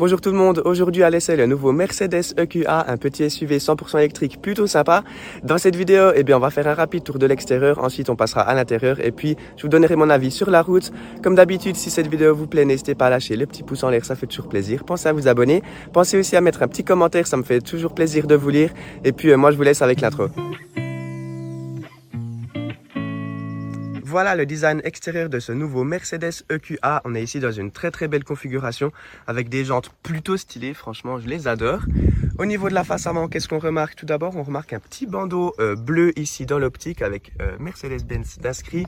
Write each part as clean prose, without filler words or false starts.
Bonjour tout le monde, aujourd'hui à l'essai le nouveau Mercedes EQA, un petit SUV 100% électrique plutôt sympa. Dans cette vidéo, on va faire un rapide tour de l'extérieur, ensuite on passera à l'intérieur et puis je vous donnerai mon avis sur la route. Comme d'habitude, si cette vidéo vous plaît, n'hésitez pas à lâcher le petit pouce en l'air, ça fait toujours plaisir. Pensez à vous abonner, pensez aussi à mettre un petit commentaire, ça me fait toujours plaisir de vous lire. Et puis moi je vous laisse avec l'intro. Voilà le design extérieur de ce nouveau Mercedes EQA. On est ici dans une très belle configuration avec des jantes plutôt stylées. Franchement, je les adore. Au niveau de la face avant, qu'est-ce qu'on remarque? Tout d'abord, on remarque un petit bandeau bleu ici dans l'optique avec Mercedes-Benz d'inscrit.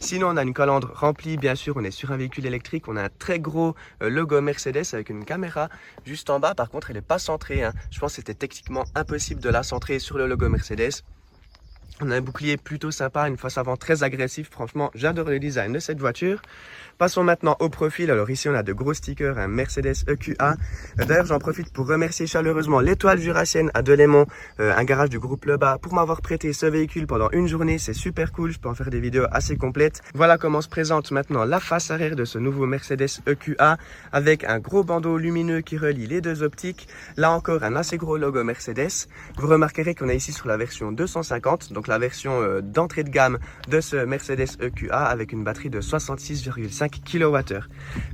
Sinon, on a une calandre remplie. Bien sûr, on est sur un véhicule électrique. On a un très gros logo Mercedes avec une caméra juste en bas. Par contre, elle n'est pas centrée. Je pense que c'était techniquement impossible de la centrer sur le logo Mercedes. On a un bouclier plutôt sympa, une face avant très agressive. Franchement, j'adore le design de cette voiture. Passons maintenant au profil. Alors ici, on a de gros stickers, un Mercedes EQA. D'ailleurs, j'en profite pour remercier chaleureusement l'Étoile Jurassienne à Delémont, un garage du groupe Lebas, pour m'avoir prêté ce véhicule pendant une journée. C'est super cool, je peux en faire des vidéos assez complètes. Voilà comment se présente maintenant la face arrière de ce nouveau Mercedes EQA, avec un gros bandeau lumineux qui relie les deux optiques. Là encore, un assez gros logo Mercedes. Vous remarquerez qu'on est ici sur la version 250, donc la version d'entrée de gamme de ce Mercedes EQA avec une batterie de 66,5 kWh.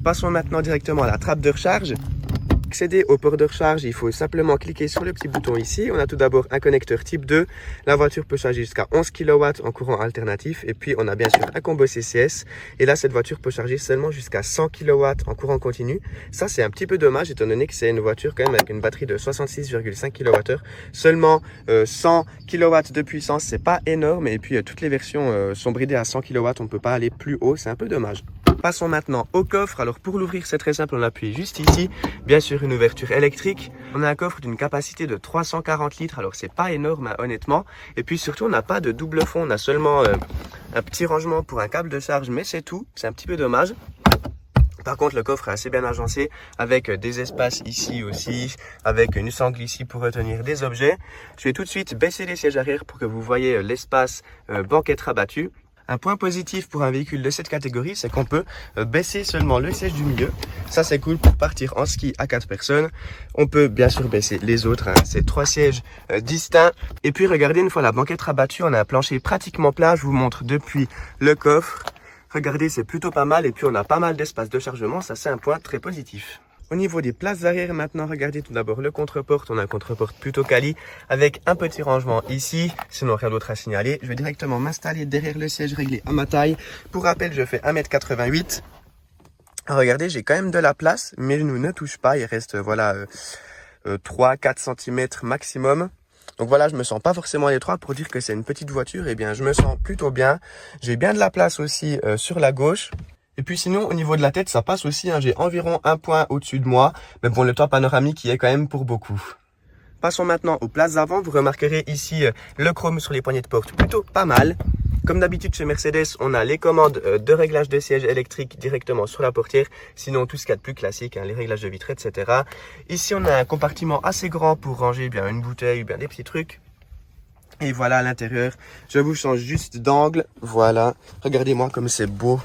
Passons maintenant directement à la trappe de recharge. Pour accéder au port de recharge, il faut simplement cliquer sur le petit bouton ici. On a tout d'abord un connecteur type 2. La voiture peut charger jusqu'à 11 kW en courant alternatif. Et puis, on a bien sûr un combo CCS. Et là, cette voiture peut charger seulement jusqu'à 100 kW en courant continu. Ça, c'est un petit peu dommage, étant donné que c'est une voiture quand même avec une batterie de 66,5 kWh. Seulement 100 kW de puissance, c'est pas énorme. Et puis, toutes les versions sont bridées à 100 kW. On ne peut pas aller plus haut. C'est un peu dommage. Passons maintenant au coffre. Alors pour l'ouvrir, c'est très simple, on appuie juste ici. Bien sûr, une ouverture électrique. On a un coffre d'une capacité de 340 litres. Alors c'est pas énorme, honnêtement. Et puis surtout, on n'a pas de double fond. On a seulement un petit rangement pour un câble de charge, mais c'est tout. C'est un petit peu dommage. Par contre, le coffre est assez bien agencé avec des espaces ici aussi, avec une sangle ici pour retenir des objets. Je vais tout de suite baisser les sièges arrière pour que vous voyez l'espace banquette rabattue. Un point positif pour un véhicule de cette catégorie, c'est qu'on peut baisser seulement le siège du milieu. Ça, c'est cool pour partir en ski à 4 personnes. On peut bien sûr baisser les autres, c'est 3 sièges distincts. Et puis, regardez, une fois la banquette rabattue, on a un plancher pratiquement plat. Je vous montre depuis le coffre. Regardez, c'est plutôt pas mal. Et puis, on a pas mal d'espace de chargement. Ça, c'est un point très positif. Au niveau des places arrière, maintenant, regardez tout d'abord le contre-porte. On a un contre-porte plutôt quali avec un petit rangement ici. Sinon, rien d'autre à signaler. Je vais directement m'installer derrière le siège réglé à ma taille. Pour rappel, je fais 1m88. Regardez, j'ai quand même de la place. Mes genoux ne touchent pas. Il reste, voilà, 3-4 cm maximum. Donc voilà, je me sens pas forcément à l'étroit. Pour dire que c'est une petite voiture, eh bien, je me sens plutôt bien. J'ai bien de la place aussi sur la gauche. Et puis sinon, au niveau de la tête, ça passe aussi. J'ai environ un point au-dessus de moi. Mais bon, le toit panoramique y est quand même pour beaucoup. Passons maintenant aux places avant. Vous remarquerez ici le chrome sur les poignées de porte. Plutôt pas mal. Comme d'habitude chez Mercedes, on a les commandes de réglage de siège électrique directement sur la portière. Sinon, tout ce qu'il y a de plus classique, les réglages de vitre, etc. Ici, on a un compartiment assez grand pour ranger bien une bouteille ou bien des petits trucs. Et voilà à l'intérieur. Je vous change juste d'angle. Voilà. Regardez-moi comme c'est beau.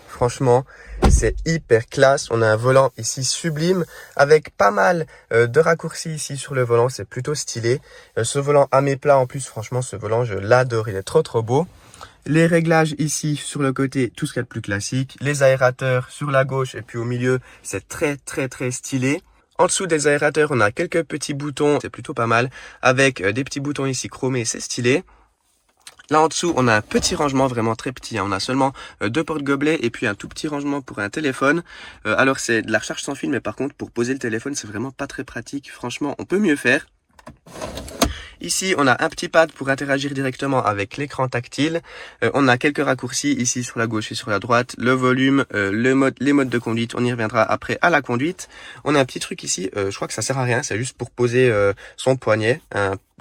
Franchement, c'est hyper classe. On a un volant ici sublime avec pas mal de raccourcis ici sur le volant. C'est plutôt stylé. Ce volant à mes plats en plus, franchement, ce volant, je l'adore. Il est trop beau. Les réglages ici sur le côté, tout ce qu'il y a de plus classique. Les aérateurs sur la gauche et puis au milieu, c'est très stylé. En dessous des aérateurs, on a quelques petits boutons. C'est plutôt pas mal. Avec des petits boutons ici chromés, c'est stylé. Là en dessous, on a un petit rangement vraiment très petit. On a seulement 2 porte-gobelets et puis un tout petit rangement pour un téléphone. Alors c'est de la recharge sans fil, mais par contre pour poser le téléphone, c'est vraiment pas très pratique. Franchement, on peut mieux faire. Ici, on a un petit pad pour interagir directement avec l'écran tactile. On a quelques raccourcis ici sur la gauche et sur la droite. Le volume, les modes de conduite, on y reviendra après à la conduite. On a un petit truc ici, je crois que ça sert à rien, c'est juste pour poser son poignet.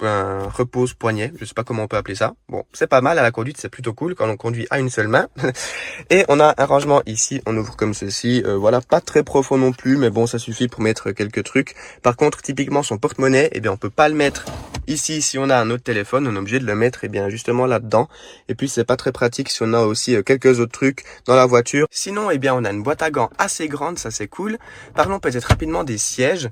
un repose-poignet, je sais pas comment on peut appeler ça. Bon, c'est pas mal à la conduite, c'est plutôt cool quand on conduit à une seule main. Et on a un rangement ici, on ouvre comme ceci, voilà, pas très profond non plus, mais bon, ça suffit pour mettre quelques trucs. Par contre, typiquement son porte-monnaie, eh bien, on peut pas le mettre ici si on a un autre téléphone, on est obligé de le mettre, eh bien, justement là-dedans. Et puis, c'est pas très pratique si on a aussi quelques autres trucs dans la voiture. Sinon, eh bien, on a une boîte à gants assez grande, ça c'est cool. Parlons peut-être rapidement des sièges.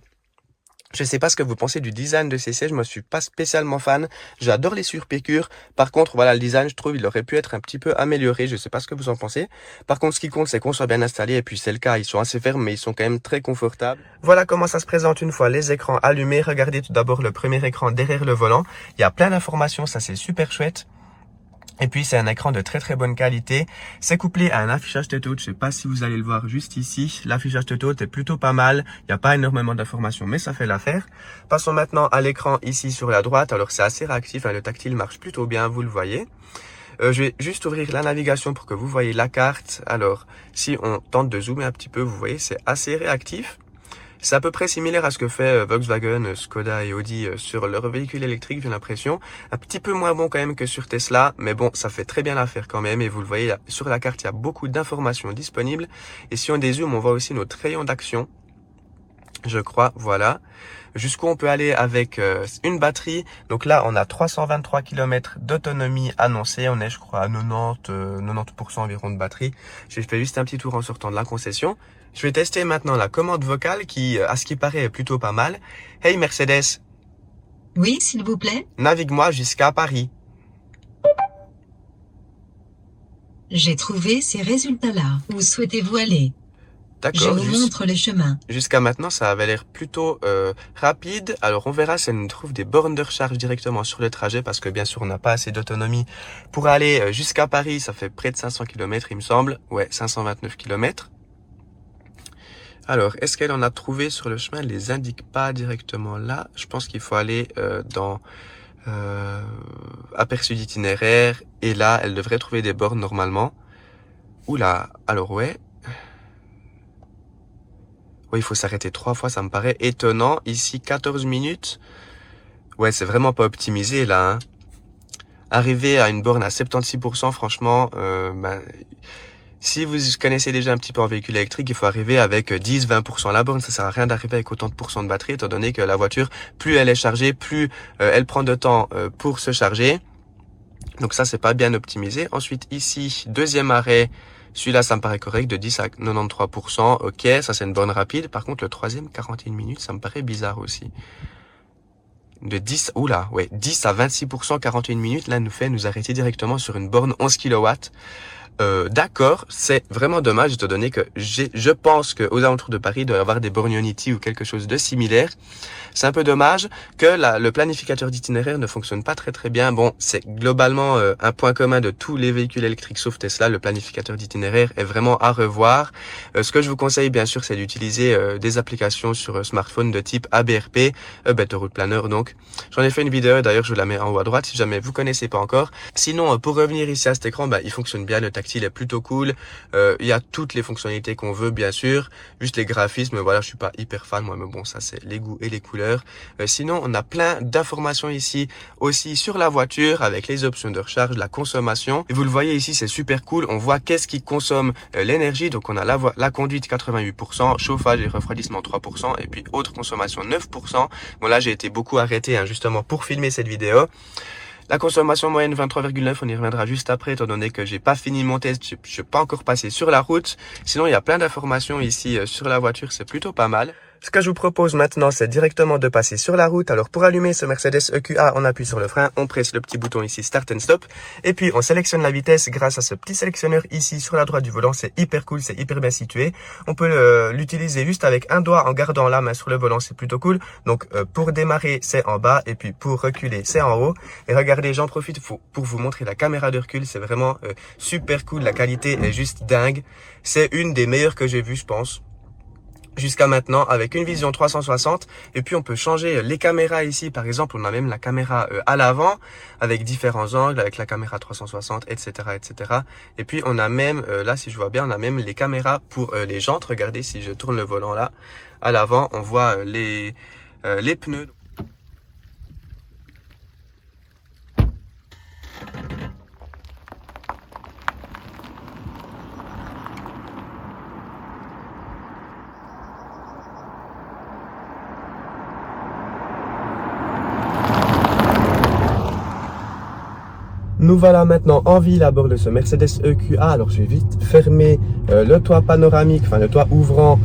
Je sais pas ce que vous pensez du design de ces sièges, moi je suis pas spécialement fan, j'adore les surpiqûres, par contre voilà le design je trouve il aurait pu être un petit peu amélioré, je sais pas ce que vous en pensez. Par contre ce qui compte c'est qu'on soit bien installé et puis c'est le cas, ils sont assez fermes mais ils sont quand même très confortables. Voilà comment ça se présente une fois les écrans allumés, regardez tout d'abord le premier écran derrière le volant, il y a plein d'informations, ça c'est super chouette. Et puis c'est un écran de très très bonne qualité. C'est couplé à un affichage tête haute. Je sais pas si vous allez le voir juste ici. L'affichage tête haute est plutôt pas mal. Il n'y a pas énormément d'informations, mais ça fait l'affaire. Passons maintenant à l'écran ici sur la droite. Alors c'est assez réactif. Le tactile marche plutôt bien, vous le voyez. Je vais juste ouvrir la navigation pour que vous voyez la carte. Alors si on tente de zoomer un petit peu, vous voyez c'est assez réactif. C'est à peu près similaire à ce que fait Volkswagen, Skoda et Audi sur leurs véhicules électriques, j'ai l'impression. Un petit peu moins bon quand même que sur Tesla, mais bon, ça fait très bien l'affaire quand même. Et vous le voyez, sur la carte, il y a beaucoup d'informations disponibles. Et si on dézoome, on voit aussi notre rayon d'action, je crois, voilà. Jusqu'où on peut aller avec une batterie. Donc là, on a 323 km d'autonomie annoncée. On est, je crois, à 90% environ de batterie. J'ai fait juste un petit tour en sortant de la concession. Je vais tester maintenant la commande vocale qui, à ce qui paraît, est plutôt pas mal. Hey Mercedes. Oui, s'il vous plaît. Navigue-moi jusqu'à Paris. J'ai trouvé ces résultats-là. Où souhaitez-vous aller? Je D'accord. vous montre les chemins. Jusqu'à maintenant, ça avait l'air plutôt rapide. Alors, on verra si elle nous trouve des bornes de recharge directement sur le trajet parce que bien sûr, on n'a pas assez d'autonomie pour aller jusqu'à Paris. Ça fait près de 500 km, il me semble. Ouais, 529 km. Alors, est-ce qu'elle en a trouvé sur le chemin? Elle les indique pas directement là. Je pense qu'il faut aller dans aperçu d'itinéraire. Et là, elle devrait trouver des bornes normalement. Oula, alors ouais. Oui, il faut s'arrêter 3 fois, ça me paraît étonnant. Ici, 14 minutes. Ouais, c'est vraiment pas optimisé là. Hein. Arriver à une borne à 76%, franchement, si vous connaissez déjà un petit peu en véhicule électrique, il faut arriver avec 10-20% la borne. Ça sert à rien d'arriver avec autant de pourcents de batterie, étant donné que la voiture, plus elle est chargée, plus elle prend de temps pour se charger. Donc ça, c'est pas bien optimisé. Ensuite, ici, deuxième arrêt. Celui-là, ça me paraît correct, de 10 à 93%. Ok, ça c'est une borne rapide. Par contre, le troisième, 41 minutes, ça me paraît bizarre aussi. De 10, oula, ouais, 10 à 26%, 41 minutes, là, nous arrêter directement sur une borne 11 kW. D'accord, c'est vraiment dommage étant donné que je pense qu'aux alentours de Paris, il doit y avoir des bornes Ionity ou quelque chose de similaire. C'est un peu dommage que le planificateur d'itinéraire ne fonctionne pas très très bien. Bon, c'est globalement un point commun de tous les véhicules électriques sauf Tesla. Le planificateur d'itinéraire est vraiment à revoir. Ce que je vous conseille bien sûr, c'est d'utiliser des applications sur smartphone de type ABRP, Better Route Planner donc. J'en ai fait une vidéo, d'ailleurs je vous la mets en haut à droite si jamais vous connaissez pas encore. Sinon, pour revenir ici à cet écran, il fonctionne bien, le tactile est plutôt cool. Il y a toutes les fonctionnalités qu'on veut bien sûr. Juste les graphismes, voilà, je suis pas hyper fan moi, mais bon, ça c'est les goûts et les couleurs. Sinon, on a plein d'informations ici aussi sur la voiture avec les options de recharge, la consommation. Et vous le voyez ici, c'est super cool. On voit qu'est-ce qui consomme l'énergie. Donc, on a la conduite 88%, chauffage et refroidissement 3%, et puis autre consommation 9%. Bon, là, j'ai été beaucoup arrêté justement pour filmer cette vidéo. La consommation moyenne 23,9, on y reviendra juste après, étant donné que j'ai pas fini mon test, je suis pas encore passé sur la route. Sinon, il y a plein d'informations ici sur la voiture, c'est plutôt pas mal. Ce que je vous propose maintenant, c'est directement de passer sur la route. Alors, pour allumer ce Mercedes EQA, on appuie sur le frein, on presse le petit bouton ici Start and Stop. Et puis, on sélectionne la vitesse grâce à ce petit sélectionneur ici sur la droite du volant. C'est hyper cool, c'est hyper bien situé. On peut l'utiliser juste avec un doigt en gardant la main sur le volant, c'est plutôt cool. Donc, pour démarrer, c'est en bas. Et puis, pour reculer, c'est en haut. Et regardez, j'en profite pour vous montrer la caméra de recul. C'est vraiment super cool. La qualité est juste dingue. C'est une des meilleures que j'ai vues, je pense. Jusqu'à maintenant avec une vision 360 et puis on peut changer les caméras ici par exemple on a même la caméra à l'avant avec différents angles avec la caméra 360 etc et puis on a même là si je vois bien on a même les caméras pour les jantes. Regardez si je tourne le volant là à l'avant on voit les pneus. Nous voilà maintenant en ville à bord de ce Mercedes EQA. Alors je vais vite fermer le toit panoramique, enfin le toit ouvrant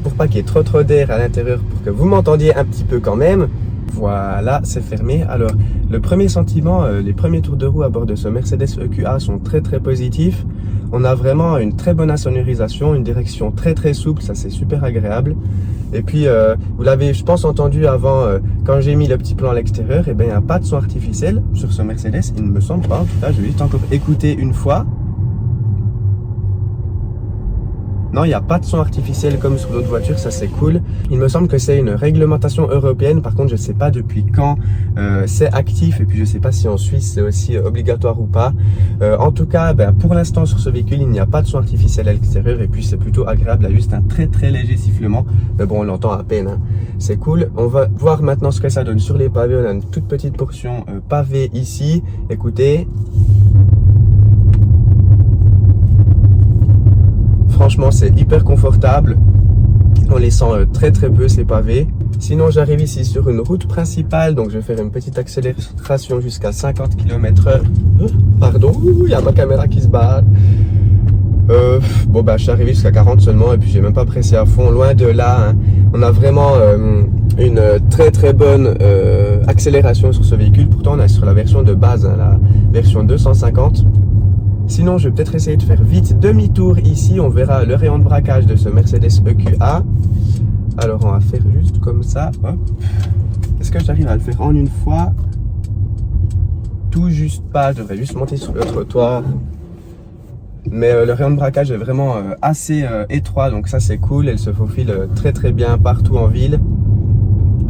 pour pas qu'il y ait trop d'air à l'intérieur pour que vous m'entendiez un petit peu quand même. Voilà, c'est fermé. Alors le premier sentiment, les premiers tours de roue à bord de ce Mercedes EQA sont très positifs. On a vraiment une très bonne insonorisation, une direction très souple, ça c'est super agréable. Et puis vous l'avez je pense entendu avant quand j'ai mis le petit plan à l'extérieur, et bien il n'y a pas de son artificiel sur ce Mercedes, il ne me semble pas. En tout cas je vais juste encore écouter une fois. Non, il n'y a pas de son artificiel comme sur d'autres voitures, ça c'est cool. Il me semble que c'est une réglementation européenne, par contre je ne sais pas depuis quand c'est actif et puis je ne sais pas si en Suisse c'est aussi obligatoire ou pas. En tout cas, pour l'instant sur ce véhicule, il n'y a pas de son artificiel à l'extérieur et puis c'est plutôt agréable, il y a juste un très léger sifflement. Mais bon, on l'entend à peine, hein. C'est cool. On va voir maintenant ce que ça donne sur les pavés. On a une toute petite portion pavé ici, écoutez. Franchement, c'est hyper confortable. On les sent très peu ces pavés. Sinon, j'arrive ici sur une route principale. Donc, je vais faire une petite accélération jusqu'à 50 km/h. Pardon, il y a ma caméra qui se barre. Bon, je suis arrivé jusqu'à 40 seulement. Et puis, j'ai même pas pressé à fond. Loin de là, hein. On a vraiment une très bonne accélération sur ce véhicule. Pourtant, on est sur la version de base, hein, la version 250. Sinon, je vais peut-être essayer de faire vite demi-tour ici. On verra le rayon de braquage de ce Mercedes EQA. Alors, on va faire juste comme ça. Hop. Est-ce que j'arrive à le faire en une fois? Tout juste pas. Je devrais juste monter sur le trottoir. Mais le rayon de braquage est vraiment assez étroit. Donc ça, c'est cool. Elle se faufile très bien partout en ville.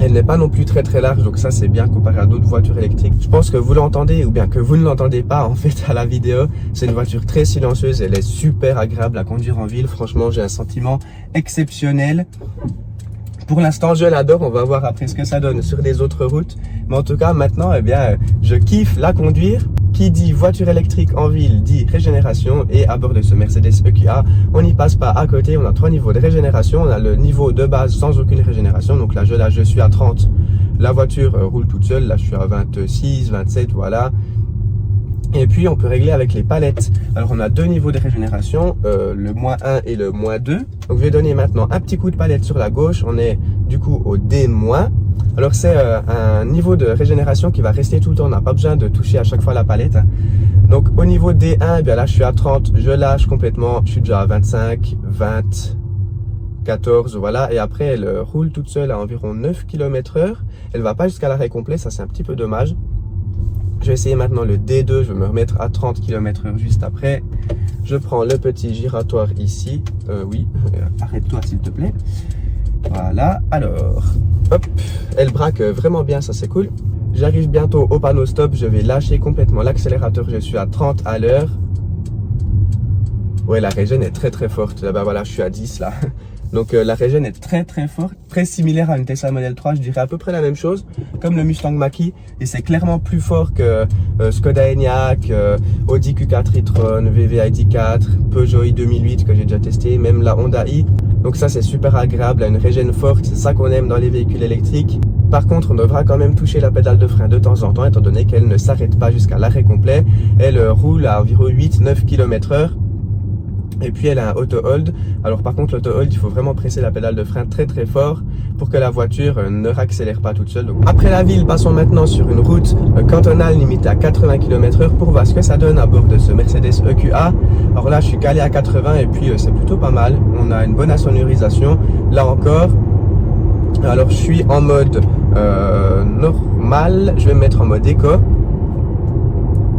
Elle n'est pas non plus très large, donc ça c'est bien comparé à d'autres voitures électriques. Je pense que vous l'entendez ou bien que vous ne l'entendez pas en fait à la vidéo. C'est une voiture très silencieuse, elle est super agréable à conduire en ville. Franchement, j'ai un sentiment exceptionnel. Pour l'instant, je l'adore. On va voir après ce que ça donne sur des autres routes. Mais en tout cas, maintenant, je kiffe la conduire. Qui dit voiture électrique en ville dit régénération, et à bord de ce Mercedes EQA, on n'y passe pas à côté. On a 3 niveaux de régénération. On a le niveau de base sans aucune régénération. Donc là, je suis à 30. La voiture roule toute seule. Là, je suis à 26, 27, voilà. Et puis, on peut régler avec les palettes. Alors, on a 2 niveaux de régénération, le -1 et le -2. Donc, je vais donner maintenant un petit coup de palette sur la gauche. On est du coup au D-. Alors, c'est un niveau de régénération qui va rester tout le temps. On n'a pas besoin de toucher à chaque fois la palette. Donc, au niveau D1, là, je suis à 30. Je lâche complètement. Je suis déjà à 25, 20, 14, voilà. Et après, elle roule toute seule à environ 9 km/h. Elle va pas jusqu'à l'arrêt complet. Ça, c'est un petit peu dommage. Je vais essayer maintenant le D2, je vais me remettre à 30 km/h juste après. Je prends le petit giratoire ici. Oui, arrête-toi s'il te plaît. Voilà, alors, hop, elle braque vraiment bien, ça c'est cool. J'arrive bientôt au panneau stop, je vais lâcher complètement l'accélérateur, je suis à 30 à l'heure. Ouais, la régène est très forte, là-bas voilà, je suis à 10 là. Donc la régène est très forte, très similaire à une Tesla Model 3, je dirais à peu près la même chose, comme le Mustang Mach-E, et c'est clairement plus fort que Skoda Enyaq, Audi Q4 e-tron, VW ID4, Peugeot i2008 que j'ai déjà testé, même la Honda i. Donc ça c'est super agréable, une régène forte, c'est ça qu'on aime dans les véhicules électriques. Par contre, on devra quand même toucher la pédale de frein de temps en temps, étant donné qu'elle ne s'arrête pas jusqu'à l'arrêt complet. Elle roule à environ 8-9 km/h. Et puis elle a un auto-hold. Alors par contre l'auto-hold, il faut vraiment presser la pédale de frein très fort pour que la voiture ne raccélère pas toute seule. Donc, après la ville, passons maintenant sur une route cantonale limitée à 80 km/h pour voir ce que ça donne à bord de ce Mercedes EQA. Alors là je suis calé à 80 et puis c'est plutôt pas mal. On a une bonne insonorisation là encore. Alors je suis en mode normal, je vais me mettre en mode éco.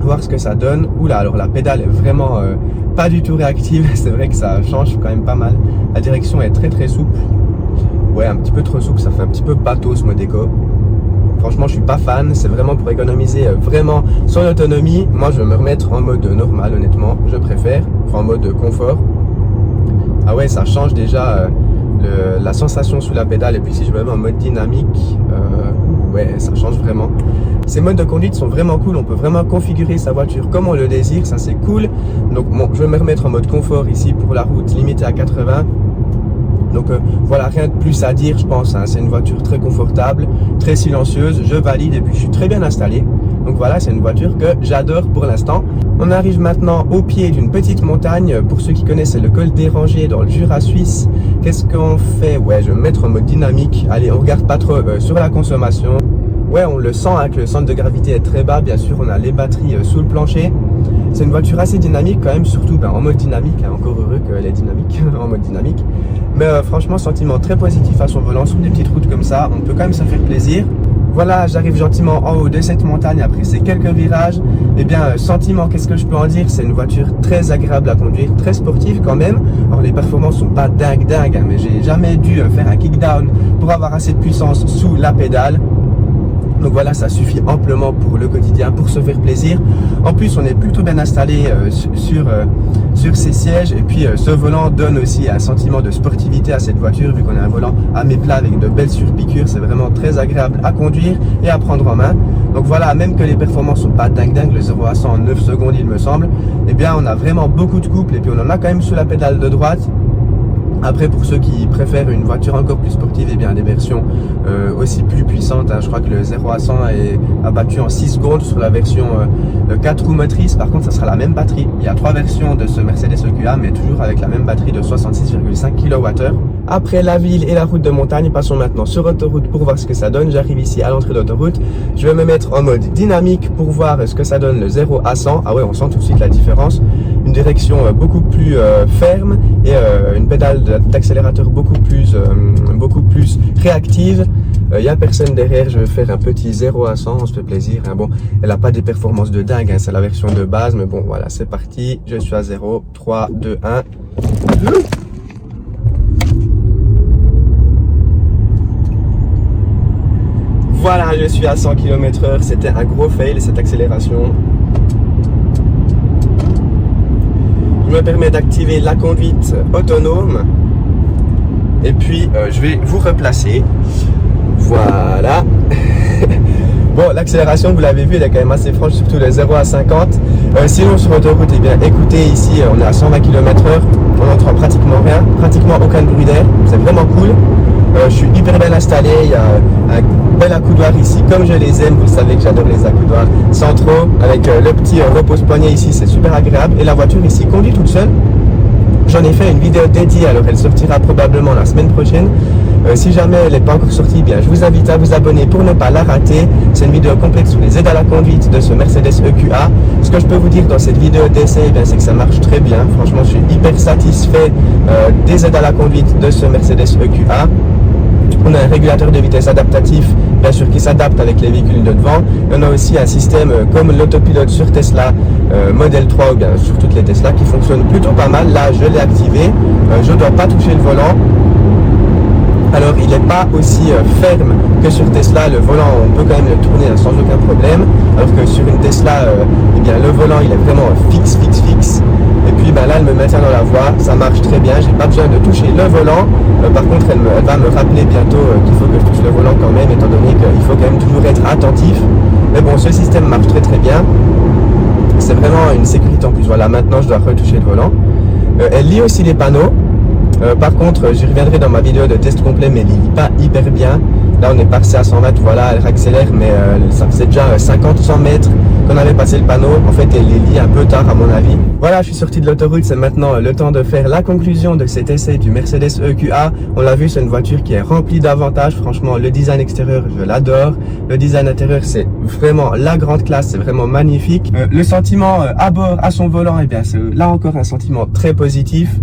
Voir ce que ça donne. Oula, alors la pédale est vraiment pas du tout réactive, c'est vrai que ça change quand même pas mal. La direction est très souple. Ouais, un petit peu trop souple, ça fait un petit peu bateau ce mode éco. Franchement, je suis pas fan, c'est vraiment pour économiser vraiment son autonomie. Moi, je vais me remettre en mode normal, honnêtement, je préfère, enfin en mode confort. Ah ouais, ça change déjà la sensation sous la pédale, et puis si je me mets en mode dynamique, ouais, ça change vraiment. Ces modes de conduite sont vraiment cool, on peut vraiment configurer sa voiture comme on le désire, ça c'est cool. Donc bon, je vais me remettre en mode confort ici pour la route limitée à 80. Donc voilà, rien de plus à dire je pense, hein. C'est une voiture très confortable, très silencieuse, je valide et puis je suis très bien installé. Donc voilà, c'est une voiture que j'adore pour l'instant. On arrive maintenant au pied d'une petite montagne. Pour ceux qui connaissent, c'est le col des Rangers dans le Jura suisse. Qu'est-ce qu'on fait? Ouais, je vais me mettre en mode dynamique. Allez, on regarde pas trop sur la consommation. Ouais, on le sent, hein, que le centre de gravité est très bas. Bien sûr, on a les batteries sous le plancher. C'est une voiture assez dynamique quand même, surtout en mode dynamique. Hein, encore heureux qu'elle est dynamique, en mode dynamique. Mais franchement, sentiment très positif à son volant sur des petites routes comme ça. On peut quand même se faire plaisir. Voilà, j'arrive gentiment en haut de cette montagne après ces quelques virages. Eh bien, sentiment, qu'est-ce que je peux en dire? C'est une voiture très agréable à conduire, très sportive quand même. Alors, les performances sont pas dingues, hein, mais j'ai jamais dû faire un kickdown pour avoir assez de puissance sous la pédale. Donc voilà, ça suffit amplement pour le quotidien, pour se faire plaisir. En plus, on est plutôt bien installé sur ces sièges. Et puis, ce volant donne aussi un sentiment de sportivité à cette voiture, vu qu'on a un volant à mi-plat avec de belles surpiqûres. C'est vraiment très agréable à conduire et à prendre en main. Donc voilà, même que les performances sont pas dingues, le 0 à 100 en 9 secondes, il me semble. Eh bien, on a vraiment beaucoup de couple et puis on en a quand même sous la pédale de droite. Après, pour ceux qui préfèrent une voiture encore plus sportive, eh bien des versions aussi plus puissantes. Hein. Je crois que le 0 à 100 est abattu en 6 secondes sur la version 4 roues motrices. Par contre, ça sera la même batterie. Il y a 3 versions de ce Mercedes EQA, mais toujours avec la même batterie de 66,5 kWh. Après la ville et la route de montagne, passons maintenant sur autoroute pour voir ce que ça donne. J'arrive ici à l'entrée d'autoroute. Je vais me mettre en mode dynamique pour voir ce que ça donne le 0 à 100. Ah ouais, on sent tout de suite la différence. Une direction beaucoup plus ferme et une pédale d'accélérateur beaucoup plus réactive. Il n'y a personne derrière, je vais faire un petit 0 à 100, on se fait plaisir. Hein. Bon, elle n'a pas des performances de dingue, hein, c'est la version de base, mais bon, voilà, c'est parti. Je suis à 0, 3, 2, 1. Voilà, je suis à 100 km/h, c'était un gros fail cette accélération. Je me permets d'activer la conduite autonome. Et puis, je vais vous replacer. Voilà. Bon, l'accélération, vous l'avez vu, elle est quand même assez franche, surtout le 0 à 50. Sinon, sur l'autoroute, eh bien, écoutez, ici, on est à 120 km/h. On n'entend pratiquement rien, pratiquement aucun bruit d'air. C'est vraiment cool. Je suis hyper bien installé. Il y a un bel accoudoir ici, comme je les aime. Vous savez que j'adore les accoudoirs centraux. Avec le petit repose-poignet ici, c'est super agréable. Et la voiture ici conduit toute seule. J'en ai fait une vidéo dédiée, alors elle sortira probablement la semaine prochaine. Si jamais elle n'est pas encore sortie, bien, je vous invite à vous abonner pour ne pas la rater. C'est une vidéo complète sur les aides à la conduite de ce Mercedes EQA. Ce que je peux vous dire dans cette vidéo d'essai, c'est que ça marche très bien. Franchement, je suis hyper satisfait des aides à la conduite de ce Mercedes EQA. On a un régulateur de vitesse adaptatif, bien sûr, qui s'adapte avec les véhicules de devant. Et on a aussi un système comme l'autopilote sur Tesla Model 3 ou bien sur toutes les Tesla qui fonctionne plutôt pas mal. Là, je l'ai activé. Je ne dois pas toucher le volant. Alors, il n'est pas aussi ferme que sur Tesla. Le volant, on peut quand même le tourner sans aucun problème. Alors que sur une Tesla, eh bien, le volant, il est vraiment fixe. Et puis là, elle me maintient dans la voie. Ça marche très bien. J'ai pas besoin de toucher le volant. Par contre, elle va me rappeler bientôt qu'il faut que je touche le volant quand même, étant donné qu'il faut quand même toujours être attentif. Mais bon, ce système marche très bien. C'est vraiment une sécurité en plus. Voilà, maintenant, je dois retoucher le volant. Elle lit aussi les panneaux. Par contre, j'y reviendrai dans ma vidéo de test complet, mais elle lit pas hyper bien. Là, on est passé à 100 mètres, voilà, elle accélère, mais ça faisait déjà 50-100 mètres qu'on avait passé le panneau. En fait, elle les lit un peu tard, à mon avis. Voilà, je suis sorti de l'autoroute, c'est maintenant le temps de faire la conclusion de cet essai du Mercedes EQA. On l'a vu, c'est une voiture qui est remplie d'avantages. Franchement, le design extérieur, je l'adore. Le design intérieur, c'est vraiment la grande classe, c'est vraiment magnifique. Le sentiment à bord, à son volant, eh bien, c'est là encore un sentiment très positif.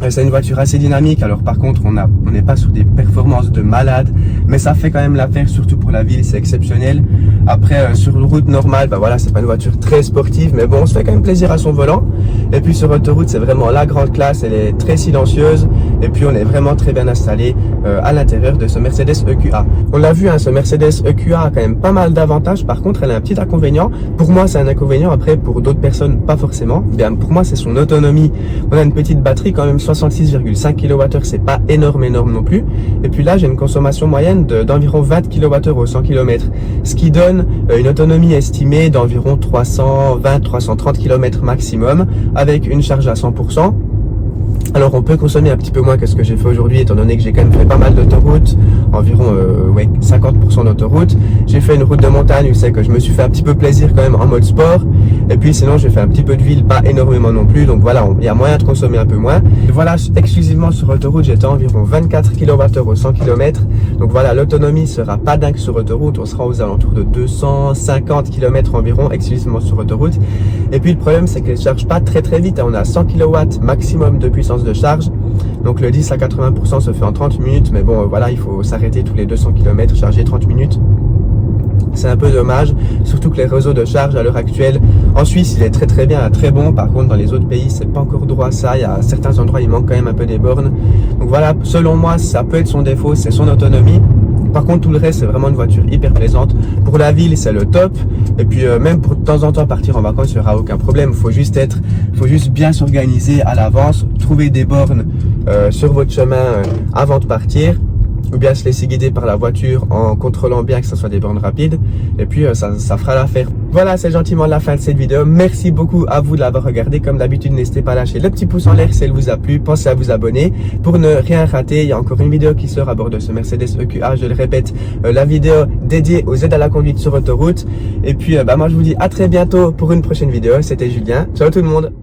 C'est une voiture assez dynamique, alors par contre on n'est pas sur des performances de malade, mais ça fait quand même l'affaire, surtout pour la ville, c'est exceptionnel. Après sur une route normale, voilà, c'est pas une voiture très sportive, mais bon, on se fait quand même plaisir à son volant. Et puis sur autoroute, c'est vraiment la grande classe, elle est très silencieuse, et puis on est vraiment très bien installé à l'intérieur de ce Mercedes EQA. On l'a vu, hein, ce Mercedes EQA a quand même pas mal d'avantages. Par contre, elle a un petit inconvénient. Pour moi, c'est un inconvénient. Après, pour d'autres personnes, pas forcément. Bien, pour moi, c'est son autonomie. On a une petite batterie quand même, 66,5 kWh, c'est pas énorme non plus. Et puis là, j'ai une consommation moyenne d'environ 20 kWh au 100 km, ce qui donne une autonomie estimée d'environ 320-330 km maximum, avec une charge à 100%. Alors on peut consommer un petit peu moins que ce que j'ai fait aujourd'hui, étant donné que j'ai quand même fait pas mal d'autoroutes. environ 50% d'autoroute. J'ai fait une route de montagne où c'est que je me suis fait un petit peu plaisir quand même en mode sport. Et puis sinon j'ai fait un petit peu de ville, pas énormément non plus. Donc voilà, il y a moyen de consommer un peu moins. Et voilà, exclusivement sur autoroute, j'étais à environ 24 kWh au 100 km. Donc voilà, l'autonomie sera pas dingue sur autoroute. On sera aux alentours de 250 km environ, exclusivement sur autoroute. Et puis le problème, c'est qu'elle ne charge pas très vite. On a 100 kW maximum de puissance de charge. Donc le 10 à 80% se fait en 30 minutes. Mais bon, voilà, il faut s'arrêter tous les 200 km, charger 30 minutes. C'est un peu dommage, surtout que les réseaux de charge à l'heure actuelle, en Suisse, il est très bien, très bon. Par contre, dans les autres pays, c'est pas encore droit à ça. Il y a certains endroits, il manque quand même un peu des bornes. Donc voilà, selon moi, ça peut être son défaut, c'est son autonomie. Par contre, tout le reste, c'est vraiment une voiture hyper plaisante. Pour la ville, c'est le top. Et puis, même pour de temps en temps partir en vacances, il n'y aura aucun problème. Faut juste bien s'organiser à l'avance, trouver des bornes sur votre chemin avant de partir. Ou bien se laisser guider par la voiture en contrôlant bien que ce soit des bornes rapides. Et puis ça fera l'affaire. Voilà, c'est gentiment la fin de cette vidéo. Merci beaucoup à vous de l'avoir regardé. Comme d'habitude, n'hésitez pas à lâcher le petit pouce en l'air si elle vous a plu. Pensez à vous abonner pour ne rien rater. Il y a encore une vidéo qui sort à bord de ce Mercedes EQA. Je le répète, la vidéo dédiée aux aides à la conduite sur autoroute. Et puis moi je vous dis à très bientôt pour une prochaine vidéo. C'était Julien. Ciao tout le monde.